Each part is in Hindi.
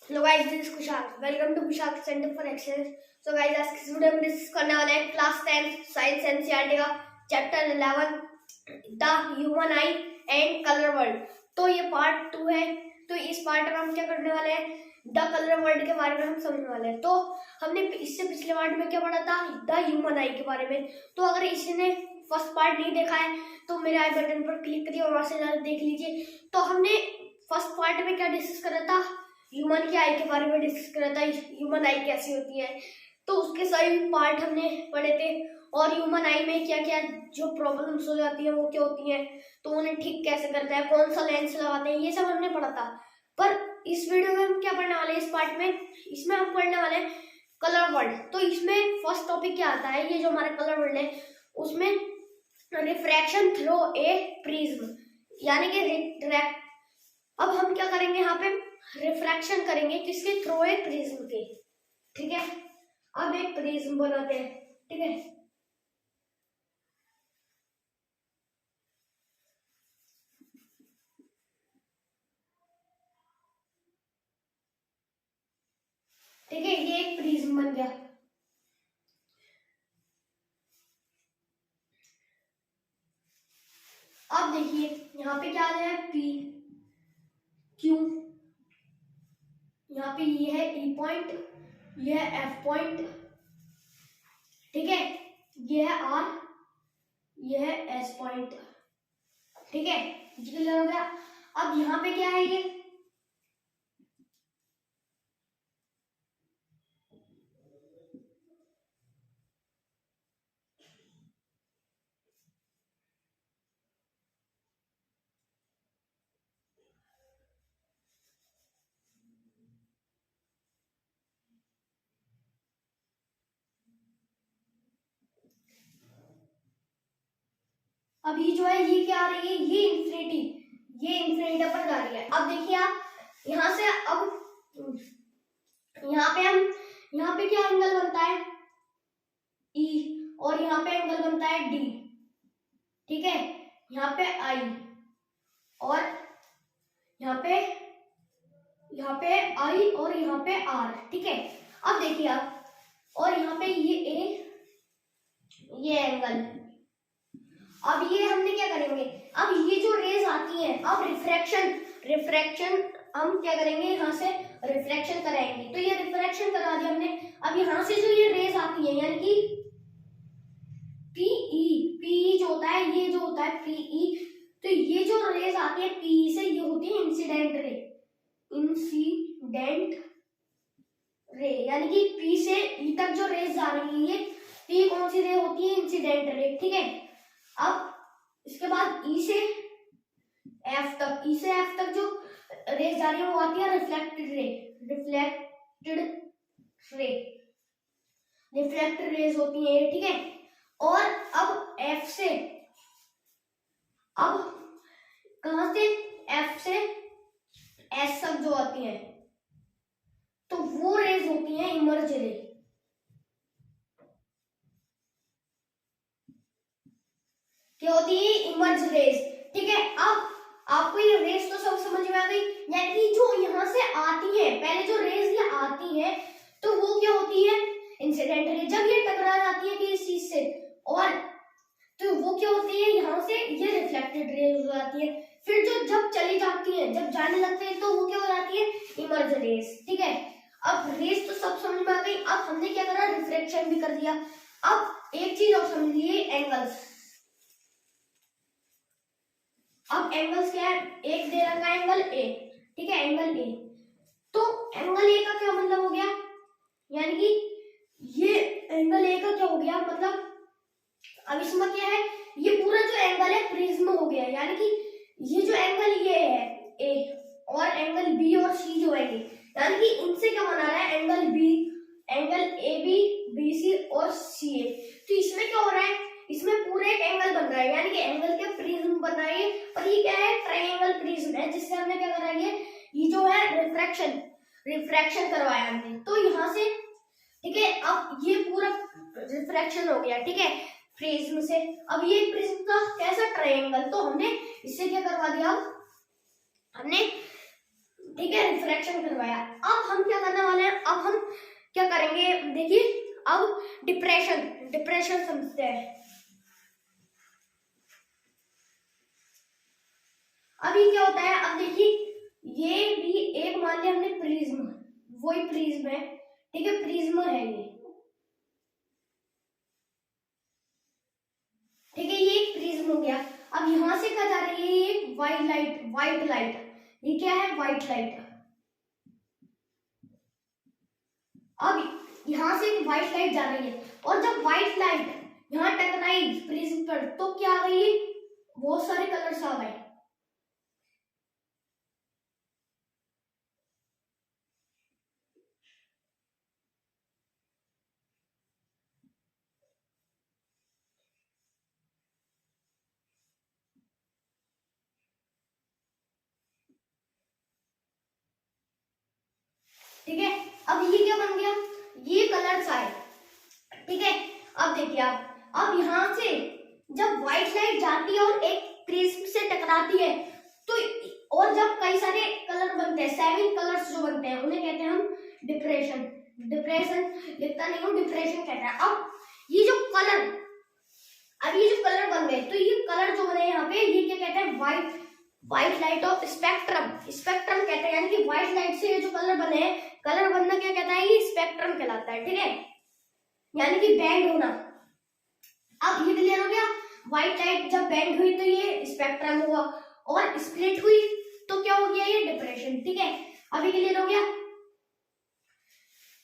Hello guys, this is Kushal. Welcome to Kushal centre for excellence. So guys, आज की वीडियो में डिस्कस करने वाले हैं क्लास 10 साइंस एनसीईआरटी का chapter 11 the human eye and colour world. तो ये पार्ट 2 है। तो इस पार्ट में हम क्या करने वाले हैं, द कलर वर्ल्ड के बारे में हम समझने वाले हैं। तो हमने इससे पिछले पार्ट में क्या पढ़ा था, द ह्यूमन आई के बारे में। तो अगर इसने फर्स्ट पार्ट नहीं देखा है तो मेरे आई बटन पर क्लिक करिए और वहां से देख लीजिए। तो हमने फर्स्ट पार्ट में क्या डिस्कस करा था, ह्यूमन की आई के बारे में डिस्कस करा था, ह्यूमन आई कैसी होती है। तो उसके सभी पार्ट हमने पढ़े थे और ह्यूमन आई में क्या क्या जो प्रॉब्लम्स हो जाती है वो क्या होती है, तो उन्हें ठीक कैसे करता है, कौन सा लेंस लगाते हैं, ये सब हमने पढ़ा था। पर इस वीडियो में हम क्या पढ़ने वाले हैं, इस पार्ट में इसमें हम पढ़ने वाले हैं कलर वर्ल्ड। तो इसमें फर्स्ट टॉपिक क्या आता है, ये जो हमारा कलर वर्ल्ड है उसमें रिफ्रैक्शन थ्रू ए प्रिज्म, यानी कि अब हम क्या करेंगे, यहाँ पे रिफ्रैक्शन करेंगे किसके थ्रू, ए प्रिज्म के। ठीक है, अब एक प्रिज्म बनाते हैं। ठीक है, ठीक है, ये एक प्रिज्म बन गया। अब देखिए यहाँ पे क्या आ जाए, पी क्यू, यहाँ पे ये है ई पॉइंट, ये है एफ पॉइंट, ठीक है, ये है आर, ये है एस पॉइंट। ठीक है, क्लियर हो गया। अब यहाँ पे क्या है, ये अभी जो है ये क्या आ रही है, ये इन्फिनिटी पर जा रही है। अब देखिए आप यहाँ से, अब यहाँ पे क्या एंगल बनता है, ई, और यहाँ पे एंगल बनता है डी। ठीक है, यहाँ पे आई और यहाँ पे आई और यहाँ पे आर। ठीक है, अब देखिए आप, और यहाँ पे ये ए, ये एंगल। अब ये हमने क्या करेंगे, अब ये जो रेज आती हैं, अब रिफ्रैक्शन हम क्या करेंगे, यहाँ से रिफ्लेक्शन कराएंगे। तो ये रिफ्रैक्शन करा दिया हमने। अब यहाँ से जो ये रेज आती है, यानी कि पीई जो होता है, ये जो होता है पीई, तो ये जो रेज आती है पीई से, ये होती है इंसिडेंट रे, यानी कि पी से ई तक जो रेज जा रही है, ये कौन सी रे होती है, इंसिडेंट रे। ठीक है, अब इसके बाद ई से एफ तक जो रेज जा रही है वो आती है रिफ्लेक्टेड रेज होती है। ठीक है, और अब एफ से, अब कहां से, एफ से एस तक जो आती है, तो वो रेज होती है इमर्ज रे। क्या होती है, इमर्ज रेज। ठीक है, अब आपको ये रेज तो सब समझ में आ गई, यानी कि जो यहाँ से आती है, पहले जो रेज ये आती है तो वो क्या होती है, इंसिडेंट रे। जब ये टकरा जाती है किसी चीज से, और तो वो क्या होती है, यहाँ से ये रिफ्लेक्टेड रेज हो जाती है। फिर जो जब चली जाती है, जब जाने लगते हैं, तो वो क्या हो जाती है, इमर्ज रेज। ठीक है, अब रेज तो सब समझ में आ गई। अब हमने क्या करा, रिफ्लेक्शन भी कर दिया। अब एक चीज और समझ लीजिए, एंगल्स। अब एंगल्स क्या है, एक दे रखा है एंगल ए। ठीक है, एंगल ए, तो एंगल ए का क्या मतलब हो गया, यानी कि ये एंगल ए का क्या हो गया, मतलब अब इसमें क्या है, ये पूरा जो एंगल है प्रिज्म हो गया, यानी कि ये जो एंगल ये है ए, और एंगल बी और सी जो है, यानी कि इनसे क्या बना रहा है, angle A B, B C और सी ए। तो इसमें क्या हो रहा है, इसमें पूरे एक एंगल बन रहा है, यानी कि एंगल के प्रिज्म बन रहा है। और ये क्या है, ट्रायंगल प्रिज्म है, जिससे हमने क्या करा, ये जो है रिफ्रैक्शन करवाया हमने। तो यहाँ से, ठीक है, अब ये पूरा रिफ्रैक्शन हो गया। ठीक है, प्रिज्म से। अब ये प्रिज्म का कैसा ट्रायंगल, तो हमने इससे क्या करवा दिया, हमने ठीक है, रिफ्रैक्शन करवाया। अब हम क्या करने वाले हैं, अब हम क्या करेंगे, देखिए अब डिप्रेशन डिप्रेशन समझते हैं। अभी क्या होता है, अब देखिए ये भी एक मान लिया हमने प्रिज्म, वही प्रिज्म है, ठीक है, प्रिज्म है ये, ठीक है, ये एक प्रिज्म हो गया। अब यहां से क्या जा रही है, ये व्हाइट लाइट, ये क्या है, व्हाइट लाइट। अब यहां से एक व्हाइट लाइट जा रही है, और जब व्हाइट लाइट यहाँ टकराई प्रिज्म पर तो क्या आ गई, बहुत सारे कलर्स आ गए। ठीक है, अब ये क्या बन गया, ये कलर्स आए। ठीक है, अब देखिए आप, अब यहां से जब व्हाइट लाइट जाती है और एक प्रिज्म से टकराती है तो, और जब कई सारे कलर बनते हैं, 7 कलर्स जो बनते हैं उन्हें कहते हैं हम डिप्रेशन। डिप्रेशन लिखता नहीं हूं, डिप्रेशन कहते हैं। अब ये जो कलर, अब ये जो कलर बन गए, तो ये कलर जो बने यहाँ पे, ये क्या कहते हैं, व्हाइट लाइट ऑफ स्पेक्ट्रम कहते हैं, यानी कि व्हाइट लाइट से ये जो कलर बने हैं, कलर बनना क्या कहता है, ये स्पेक्ट्रम कहलाता है। ठीक है, यानी कि बैंड होना। अब ये क्लियर हो गया, व्हाइट लाइट जब बैंड हुई तो ये स्पेक्ट्रम हुआ, और स्प्लिट हुई तो क्या हो गया, ये डिप्रेशन। ठीक है, अभी क्लियर हो गया,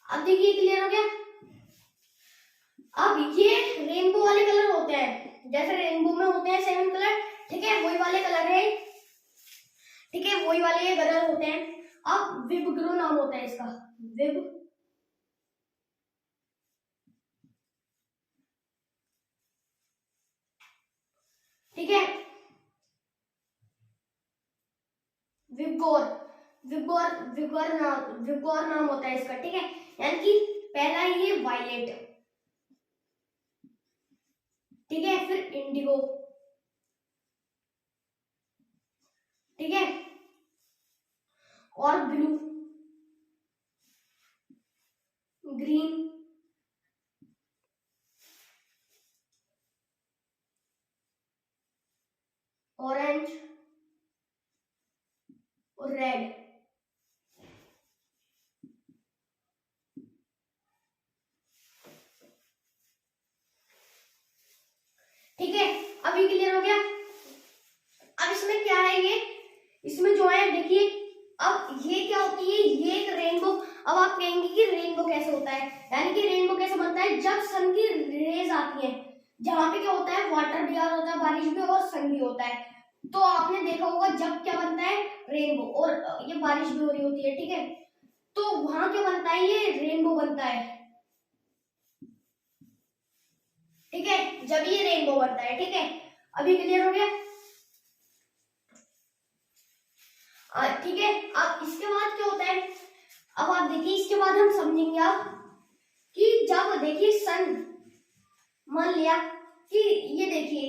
अब देखिए क्लियर हो गया। अब ये रेनबो वाले कलर होते हैं, जैसे रेनबो में होते हैं 7 कलर, ठीक है, वही वाले कलर है, ठीक है, वही वाले ये कलर होते हैं। अब विब ग्रो नाम होता है इसका, विब, ठीक है, विबगोर विबगोर नाम होता है इसका। ठीक है, यानी कि पहला ये वायलेट, ठीक है, फिर इंडिगो, ठीक है, और ब्लू, ग्रीन, ऑरेंज और रेड। ठीक है, अभी क्लियर हो गया। अब इसमें क्या है, ये इसमें जो है देखिए, अब ये क्या होती है, ये एक रेनबो। अब आप कहेंगे कि रेनबो कैसे होता है, यानी कि रेनबो कैसे बनता है, जब सन की रेज आती है, जहां पे क्या होता है, वाटर भी आ होता है, बारिश भी और सन भी होता है, तो आपने देखा होगा जब क्या बनता है, रेनबो, और ये बारिश भी हो रही होती है, ठीक है, तो वहां क्या बनता है, ये रेनबो बनता है। ठीक है, जब ये रेनबो बनता है। ठीक है, अभी क्लियर हो गया। ठीक है, अब इसके बाद क्या होता है, अब आप देखिए, इसके बाद हम समझेंगे आप कि जब देखिए सन, मान लिया कि ये देखिए,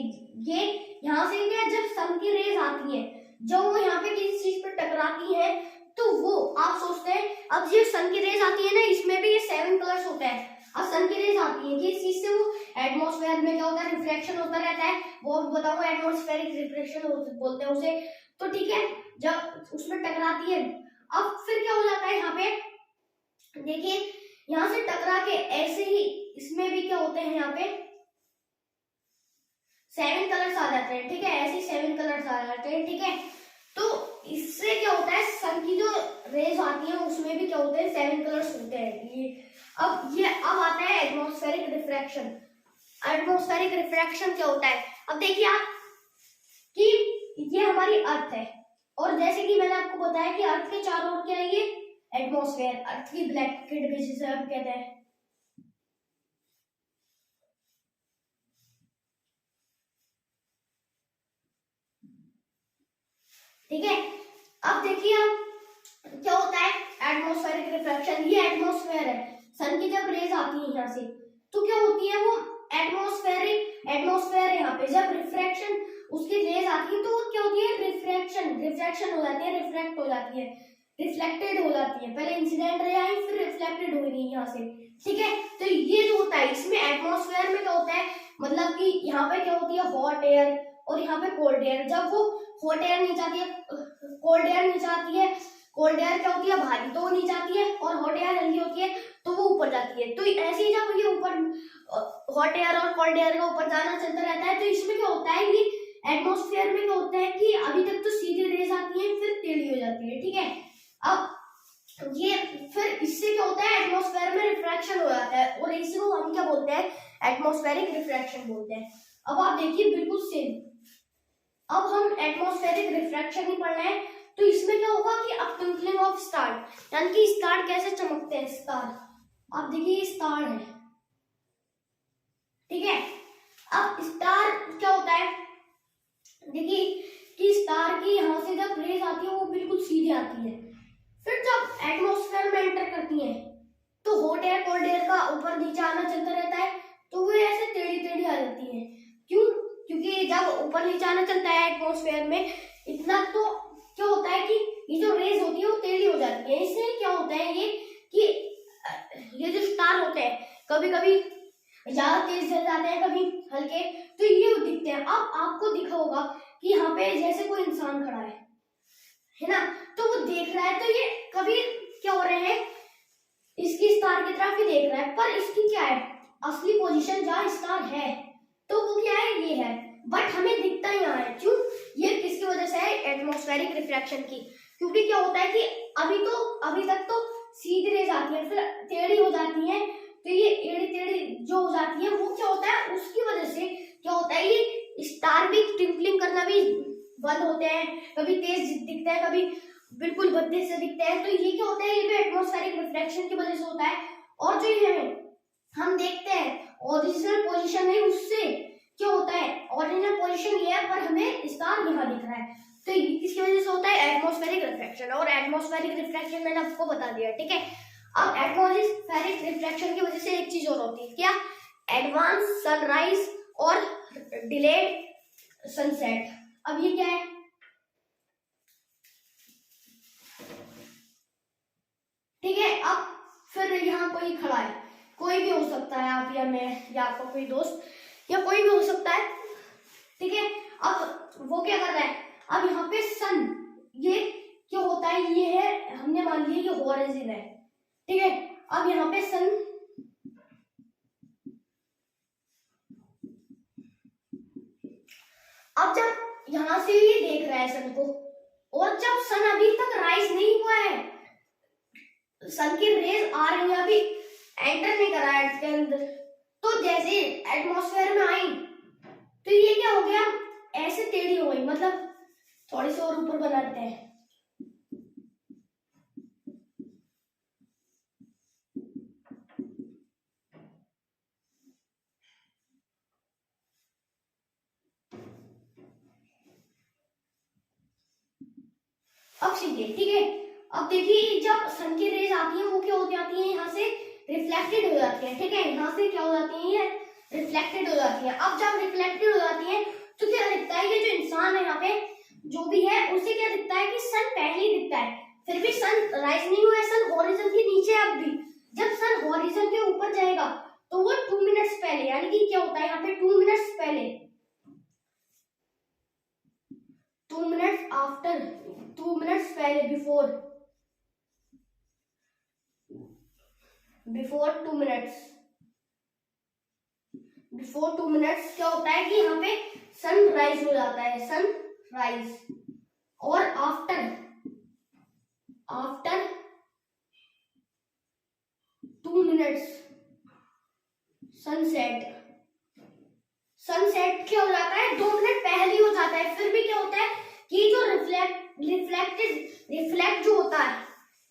ये यहाँ से क्या, जब सन की रेज आती है, जब वो यहाँ पे किसी चीज पर टकराती है, तो वो आप सोचते हैं, अब ये सन की रेज आती है ना, इसमें भी ये 7 कलर्स होते हैं। अब सन की रेज आती है, किस चीज से, वो एटमॉस्फेयर में क्या होता है, रिफ्लेक्शन होता रहता है, वो बताऊंगा, एटमॉस्फेरिक रिफ्लेक्शन बोलते हैं उसे। तो ठीक है, जब उसमें टकराती है, अब फिर क्या हो जाता है, यहाँ पे देखिए, यहाँ से टकरा के ऐसे ही इसमें भी क्या होते हैं, यहाँ पे 7 कलर्स आ जाते हैं। ठीक है, ऐसे 7 कलर्स आ जाते हैं। ठीक है, तो इससे क्या होता है, सन की जो रेज आती है उसमें भी क्या होते हैं, 7 कलर्स होते हैं। ये अब आता है एटमॉस्फेरिक रिफ्रैक्शन। एटमॉस्फेरिक रिफ्रैक्शन क्या होता है, अब देखिए आप कि ये हमारी अर्थ है, और जैसे कि मैंने आपको बताया कि अर्थ के चारों ओर क्या है, ये एटमॉस्फेयर, अर्थ की ब्लैंकेट भी जिसे हम कहते हैं। ठीक है, अब देखिए आप क्या होता है, एटमॉस्फेरिक रिफ्रैक्शन, ये एटमॉस्फेयर है, सन की जब रेज आती है यहाँ से, तो क्या होती है, वो एटमॉस्फेयर है, यहाँ पे जब रिफ्रैक्शन उसकी रेज आती है तो क्या होती है, रिफ्रैक्शन हो जाती है, रिफ्रैक्ट हो जाती है। रिफ्लेक्टेड हो जाती है। पहले इंसिडेंट रे आई, फिर रिफ्लेक्टेड हुई नहीं यहाँ से, ठीक है। तो ये जो होता है इसमें एटमॉस्फेयर में क्या होता है, मतलब कि यहाँ पे क्या होती है हॉट एयर और यहाँ पे कोल्ड एयर। जब वो हॉट एयर नीचे आती है, कोल्ड एयर नीचे आती है, कोल्ड एयर क्या होती है भारी, तो वो नीचे आती है, और हॉट एयर हल्की होती है तो वो ऊपर जाती है। तो ऐसे ही जब ये ऊपर हॉट एयर और कोल्ड एयर का ऊपर जाना चलता रहता है, तो इसमें क्या होता है कि एटमॉस्फेयर में क्या होता है कि अभी तक तो सीधी रेज आती है, फिर टेढ़ी हो जाती है, ठीक है। अब ये फिर इससे क्या होता है एटमॉस्फेयर में रिफ्रैक्शन हो जाता है, और इसको हम क्या बोलते हैं, एटमॉस्फेरिक रिफ्रैक्शन बोलते हैं। अब आप देखिए बिल्कुल सेम, अब हम एटमॉस्फेरिक रिफ्रैक्शन ही पढ़ रहे हैं, तो इसमें क्या होगा कि अब ट्विंकलिंग ऑफ स्टार, यानी कि स्टार कैसे चमकते हैं, स्टार आप देखिए स्टार है, ठीक है। अब स्टार क्या होता है, देखिए कि स्टार की यहाँ से जब रेज आती है वो बिल्कुल सीधी आती है, फिर जब एटमॉस्फेयर में एंटर करती है तो हॉट एयर कोल्ड एयर का ऊपर नीचे आना चलता रहता है, तो वो ऐसे टेढ़ी टेढ़ी आ जाती है। क्यों, क्योंकि जब ऊपर नीचे आना चलता है एटमॉस्फेयर में इतना, तो क्या होता है कि ये जो रेज होती है वो टेढ़ी हो जाती है। इससे क्या होता है ये कि ये जो स्टार होते हैं कभी कभी ज्यादा तेज जल जाते हैं, कभी हल्के, तो ये दिखते हैं। अब आपको दिखा होगा कि यहाँ पे जैसे कोई इंसान खड़ा है ना, तो वो देख रहा है, तो ये कभी क्या हो रहे हैं, इसकी स्टार की तरफ ही देख रहा है, पर इसकी क्या है असली पोजीशन जहाँ स्टार है, तो वो क्या है ये है, बट हमें दिखता ही यहाँ है। क्यों, ये किसकी वजह से है, एटमॉस्फेरिक रिफ्रैक्शन की। क्योंकि क्या होता है कि अभी तक तो सीधी रेज आती है, फिर टेढ़ी हो जाती है, तो ये टेढ़ी टेढ़ी जो हो जाती है वो क्या होता है, उसकी वजह से क्या होता है ये स्टार भी ट्विंकलिंग करना भी बंद होते हैं, कभी तेज दिखते हैं, कभी बिल्कुल भद्दे से दिखते हैं। तो ये क्या होता है, ये भी एटमॉस्फेरिक रिफ्लेक्शन की वजह से होता है। और जो ये हम देखते हैं ओरिजिनल पोजीशन है, उससे क्या होता है, ओरिजिनल पोजीशन ये है पर हमें स्टार यहाँ दिख रहा है, तो ये किसकी वजह से होता है, एटमॉस्फेरिक रिफ्लेक्शन। और एटमॉस्फेरिक रिफ्लेक्शन मैंने आपको बता दिया, ठीक है। अब एटमॉस्फेरिक रिफ्लेक्शन की वजह से एक चीज और होती है, क्या, एडवांस सनराइज और डिलेड सनसेट। अब ये क्या है, ठीक है। अब फिर यहाँ कोई खड़ा है, कोई भी हो सकता है, आप या मैं या आपका कोई दोस्त या कोई भी हो सकता है, ठीक है। अब वो क्या कर रहा है, अब यहाँ पे सन, ये क्या होता है, ये है, हमने मान लिया ये हॉरिजॉन है, ठीक है। अब यहाँ पे सन, अब जब यहाँ से ये देख रहा है सन को, और जब सन अभी तक राइज नहीं हुआ है, सन की रेज आ रही है, अभी एंटर नहीं करा है इसके अंदर, तो जैसे एटमॉस्फेयर में आई तो ये क्या हो गया, ऐसे टेढ़ी हो गई, मतलब थोड़ी सी और ऊपर बनाते हैं, अब सीधे, ठीक है। अब देखिए जब सन की रेज आती है वो क्या हो जाती है, यहाँ से रिफ्लेक्टेड हो जाती है, ठीक है, यहाँ से क्या हो जाती है, रिफ्लेक्टेड हो जाती है। अब जब रिफ्लेक्टेड हो जाती है तो क्या दिखता है, ये जो इंसान है यहाँ पे जो भी है उसे क्या दिखता है कि सन पहले ही दिखता है, फिर भी सन राइज नहीं हुआ है, सन हॉरिजॉन के नीचे है। अब भी जब सन हॉरिजॉन के ऊपर जाएगा तो वो 2 मिनट्स पहले, यानी कि क्या होता है यहाँ पे 2 मिनट्स पहले, 2 मिनट्स आफ्टर, 2 मिनट्स पहले, बिफोर 2 मिनट्स, बिफोर 2 मिनट्स क्या होता है कि यहाँ पे सन राइज हो जाता है, सन राइज। और आफ्टर 2 मिनट्स सनसेट, सनसेट क्या हो जाता है, 2 मिनट पहले ही हो जाता है। फिर भी क्या होता है कि जो रिफ्लेक्ट जो होता है,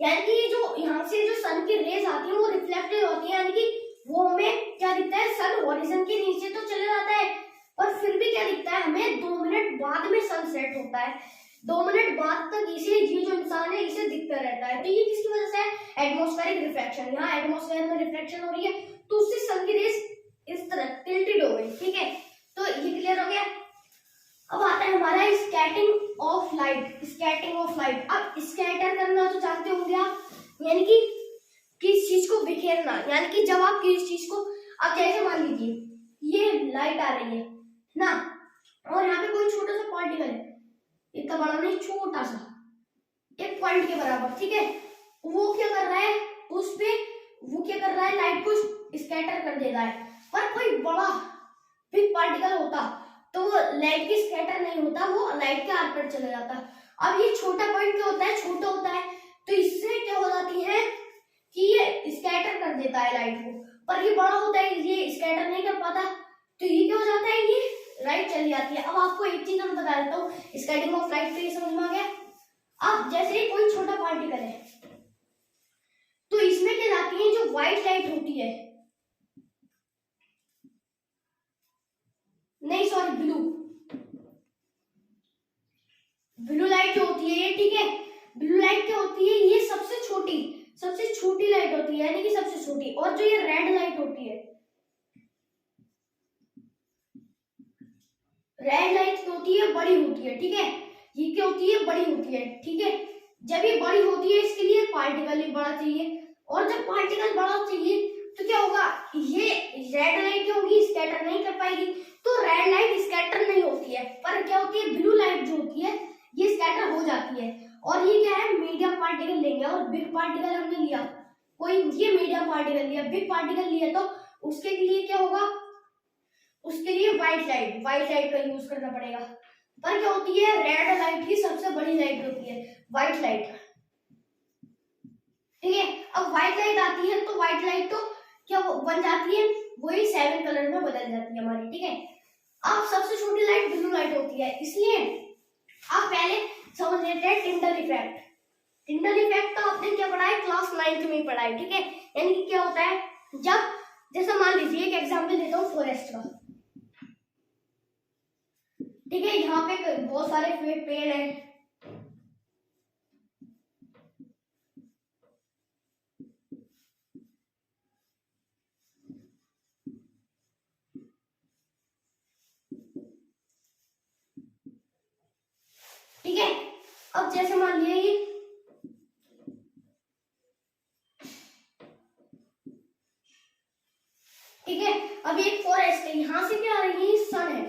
यानी कि जो यहाँ से जो सन की रेज आती है वो रिफ्लेक्टेड होती है, यानी कि वो हमें क्या दिखता है, सन हॉरिजॉन के नीचे तो चले जाता है, पर फिर भी क्या दिखता है हमें, 2 मिनट बाद में सनसेट होता है, 2 मिनट बाद तक इसे, ये जो इंसान है इसे दिखता रहता है। तो ये किसकी वजह से है, एटमॉस्फेरिक रिफ्लेक्शन। यहाँ एटमॉस्फेयर में रिफ्लेक्शन हो रही है तो उससे सन की रेज इस तरह टिल्टेड हो गई, ठीक है। तो ये क्लियर हो गया। अब आता है हमारा scattering of light. Scattering of light, अब स्कैटर करना तो जानते होंगे आप, यानी कि किस चीज को बिखेरना, यानी कि जब आप किस चीज को, अब जैसे मान लीजिए ये लाइट आ रही है ना, और यहाँ पे कोई छोटा सा पार्टिकल है, इतना बड़ा नहीं, छोटा सा, एक पॉइंट के बराबर, ठीक है, वो क्या कर रहा है, उस पे वो क्या कर रहा है, लाइट को स्कैटर कर दे रहा है। पर कोई बड़ा बिग पार्टिकल होता तो वो लाइट की स्कैटर नहीं होता, वो लाइट के आर पर चला जाता। अब ये छोटा पॉइंट क्या होता है, छोटा होता है, तो इससे क्या हो जाती है कि ये स्कैटर कर देता है लाइट को, पर ये बड़ा होता है, ये स्कैटर नहीं कर पाता, तो ये क्या हो जाता है, ये लाइट चली जाती है। अब आपको एक चीज मैं बता देता हूँ, स्कैटरिंग ऑफ लाइट से ये समझ में आ गया। अब जैसे कोई छोटा पार्टिकल है, तो इसमें क्या जाती है, जो व्हाइट लाइट होती है, नहीं सॉरी ब्लू, ब्लू लाइट जो होती है ये, ठीक है, ब्लू लाइट क्या होती है, ये सबसे छोटी लाइट होती है, यानी कि सबसे छोटी। और जो ये रेड लाइट होती है, रेड लाइट क्या होती है, बड़ी होती है, ठीक है, ये क्या होती है, बड़ी होती है, ठीक है। जब ये बड़ी होती है, इसके लिए पार्टिकल भी बड़ा चाहिए, और जब पार्टिकल बड़ा चाहिए तो क्या होगा, ये रेड लाइट क्या होगी, स्कैटर नहीं कर पाएगी, तो रेड लाइट स्कैटर नहीं होती है, पर क्या होती है, ब्लू लाइट जो होती है ये स्कैटर हो जाती है। और ये क्या है, मीडियम पार्टिकल लेंगे, और बिग पार्टिकल हमने लिया, कोई ये मीडियम पार्टिकल लिया, बिग पार्टिकल लिया, तो उसके लिए क्या होगा, उसके लिए व्हाइट लाइट का यूज करना पड़ेगा। पर क्या होती है, रेड लाइट ही सबसे बड़ी लाइट होती है, व्हाइट लाइट, ठीक है। अब व्हाइट लाइट आती है, तो व्हाइट लाइट तो क्या बन जाती है, वही 7 कलर में बदल जाती है हमारी, ठीक है। अब सबसे छोटी लाइट ब्लू लाइट होती है, इसलिए आप पहले समझ लेते हैं टिंडल इफेक्ट। टिंडल इफेक्ट तो आपने क्या पढ़ा है, क्लास 9th में पढ़ा है, ठीक है। यानी कि क्या होता है, जब जैसे मान लीजिए एक एग्जांपल देता हूँ फॉरेस्ट का, ठीक है, यहाँ पे बहुत सारे पेड़ हैं, ठीक है। अब जैसे मान लिया ये, ठीक है, अब एक फॉरेस्ट है, यहां से क्या आ रही है, सन है,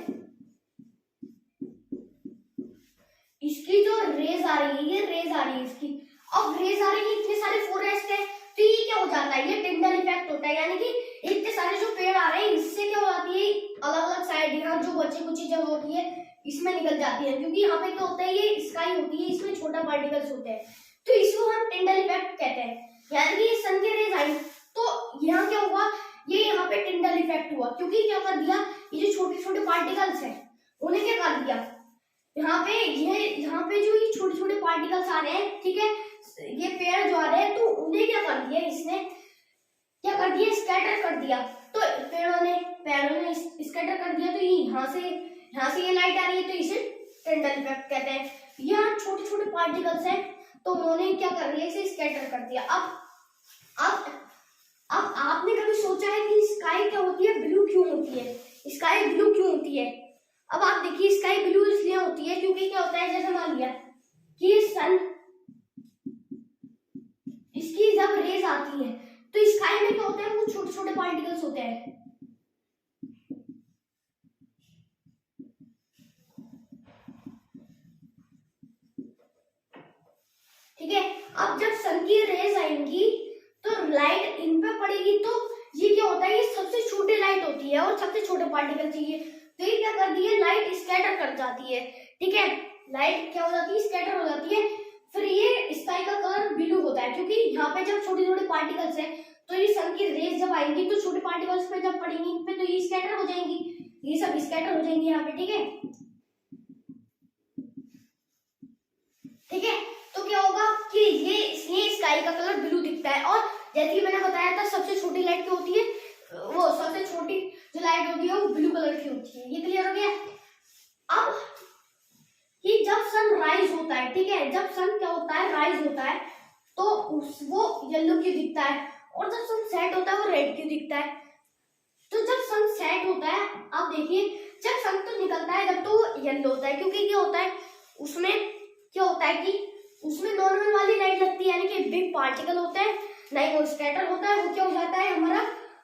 इसकी जो रेज आ रही है, ये रेज आ रही है इसकी, अब रेज आ रही है, इतने सारे फॉरेस्ट है, तो ये क्या हो जाता है, ये टिंडल इफेक्ट होता है, यानी कि इतने सारे जो पेड़ आ रहे हैं, इससे क्या हो जाती है, अलग अलग साइड यहाँ जो बची कुछ जगह होती है इसमें निकल जाती है, क्योंकि यहाँ पे क्या होता है, ये स्काई होती है, इसमें छोटा पार्टिकल्स होते हैं, तो इसको हम टिंडल इफेक्ट कहते हैं। यानी कि सन के रेज आई, तो यहाँ क्या हुआ, ये यहाँ पे टिंडल इफेक्ट हुआ, क्योंकि क्या कर दिया, ये जो छोटे छोटे पार्टिकल्स है उन्हें क्या कर दिया, यहाँ पे जो ये छोटे छोटे पार्टिकल्स आ रहे हैं, ठीक है, ये पेड़ जो आ रहे हैं, तो उन्हें क्या कर दिया, इसने क्या कर दिया, स्कैटर कर दिया, तो पेड़ों ने स्कैटर कर दिया, तो यहाँ से ये लाइट आ रही है, तो इसे टिंडल इफेक्ट कहते हैं। यहाँ छोटे छोटे पार्टिकल्स हैं, तो उन्होंने क्या कर दिया, इसे स्कैटर कर दिया। अब आपने कभी सोचा है कि स्काई क्या होती है, ब्लू क्यों होती है, स्काई ब्लू क्यों होती है? अब आप देखिए, स्काई ब्लू इसलिए होती है क्योंकि क्या होता है, जैसे मान लिया कि सन, इसकी जब रेज आती है, तो स्काई में क्या होता है, वो छोटे छोटे पार्टिकल्स होते हैं, ठीक है। अब जब सन की रेज आएंगी तो लाइट इन पे पड़ेगी, तो ये क्या होता है, ये सबसे छोटी लाइट होती है और सबसे छोटे पार्टिकल चाहिए, तो ये क्या करती है, लाइट स्कैटर कर जाती है, ठीक है, लाइट क्या हो जाती है, स्कैटर हो जाती है। फिर ये स्काई का कलर ब्लू होता है, क्योंकि यहाँ पे जब छोटे छोटे पार्टिकल्स है, तो ये सन की रेज जब आएंगी, तो छोटे पार्टिकल्स पे जब पड़ेंगी इन पे, तो ये स्कैटर हो जाएंगी, ये सब स्कैटर हो जाएंगी यहाँ पे, ठीक है, ठीक है। तो क्या होगा कि ये स्काई का कलर ब्लू दिखता है, और जैसे कि मैंने बताया था, सबसे छोटी लाइट क्या होती है, वो सबसे छोटी जो लाइट होती है वो ब्लू कलर की होती है। ये क्लियर हो गया? अब कि जब सन राइज होता है, ठीक है, जब सन क्या होता है, राइज होता है, तो वो येलो क्यों दिखता है, और जब सन सेट होता है वो रेड क्यों दिखता है? तो जब सन सेट होता है, आप देखिए जब सन तो निकलता है जब तो येलो होता है, क्योंकि क्या होता है उसमें, क्या होता है कि उसमें नॉर्मल वाली लाइट लगती है, यानी कि बिग पार्टिकल होता है, नहीं वो स्कैटर होता है, वो क्या हो जाता है हमारा,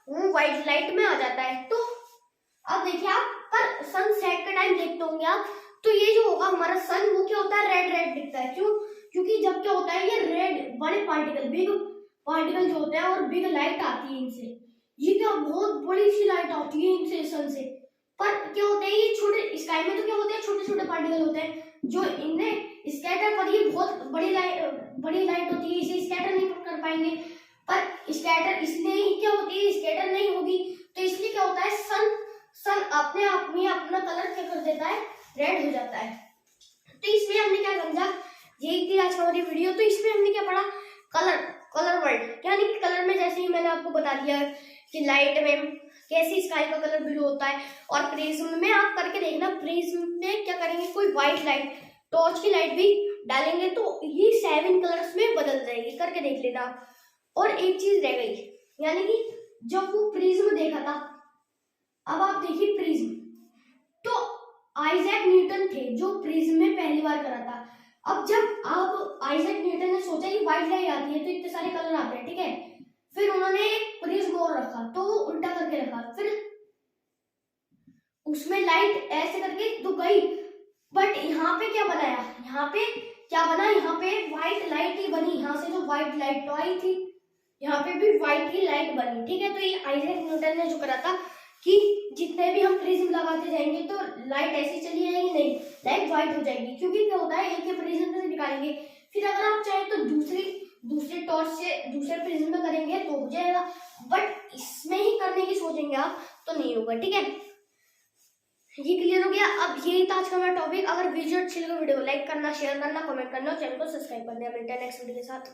वो व्हाइट लाइट में आ जाता है। तो अब देखिए आप पर सनसेट का टाइम देखते होंगे आप, तो ये जो होगा हमारा सन वो क्या होता है रेड रेड दिखता है। क्यों? क्योंकि जब क्या होता है ये रेड बड़े पार्टिकल, बिग पार्टिकल जो होते हैं और बिग लाइट आती है इनसे, ये क्या बहुत बड़ी सी लाइट आती है इनसे, सन से। पर क्या होता है ये छोटे स्काई में तो क्या होते हैं छोटे छोटे पार्टिकल होते हैं जो इन्हें स्कैटर, पर ये बहुत बड़ी लाइट होती है, इसे स्कैटर नहीं कर पाएंगे। पर स्कैटर इसलिए ही क्या होती है, स्कैटर नहीं होगी तो इसलिए क्या होता है सन अपने आप में अपना कलर क्या कर देता है, रेड हो जाता है। तो इसमें हमने क्या समझा, यही थी आज का हमारी वीडियो। तो इसमें हमने क्या पढ़ा, कलर वर्ल्ड, यानी कि कलर में जैसे ही मैंने आपको बता दिया कि लाइट में कैसे स्काई का कलर ब्लू होता है, और प्रिज्म में आप करके देखना, प्रिज्म में क्या करेंगे, कोई व्हाइट लाइट टॉर्च की लाइट भी डालेंगे तो ये 7 कलर्स में बदल जाएगी, करके देख लेना आप। और एक चीज रह गई, यानी कि जब वो प्रिज्म देखा था, अब आप देखिए प्रिज्म, तो आइजैक न्यूटन थे जो प्रिज्म में पहली बार करा था। अब जब आप आइजैक न्यूटन ने सोचा कि व्हाइट लाइट आती है तो इतने सारे कलर आते हैं, ठीक है, फिर उन्होंने एक प्रिज्म और रखा, तो वो उल्टा करके रखा, फिर उसमें लाइट ऐसे करके तो गई, बट यहाँ पे क्या बनाया, यहाँ पे क्या बना, यहाँ पे व्हाइट लाइट ही बनी, यहाँ से जो व्हाइट लाइट तो आई थी यहाँ पे भी व्हाइट ही लाइट बनी, ठीक है। तो ये आइजैक न्यूटन ने जो करा था कि जितने भी हम प्रिज्म लगाते जाएंगे तो लाइट ऐसी चली जाएगी, नहीं लाइट व्हाइट हो जाएगी, क्योंकि क्या होता है एक ही प्रिज्म से निकालेंगे, फिर अगर आप चाहें तो दूसरे टॉर्च से दूसरे प्रिज्म में करेंगे तो हो जाएगा, बट इसमें ही करने की सोचेंगे आप तो नहीं होगा, ठीक है। ये क्लियर हो गया। अब यही था आज का हमारा टॉपिक। अगर वीडियो अच्छी लगे वीडियो को लाइक करना, शेयर करना, कमेंट करना और चैनल को सब्सक्राइब करना। मिलते हैं नेक्स्ट वीडियो के साथ।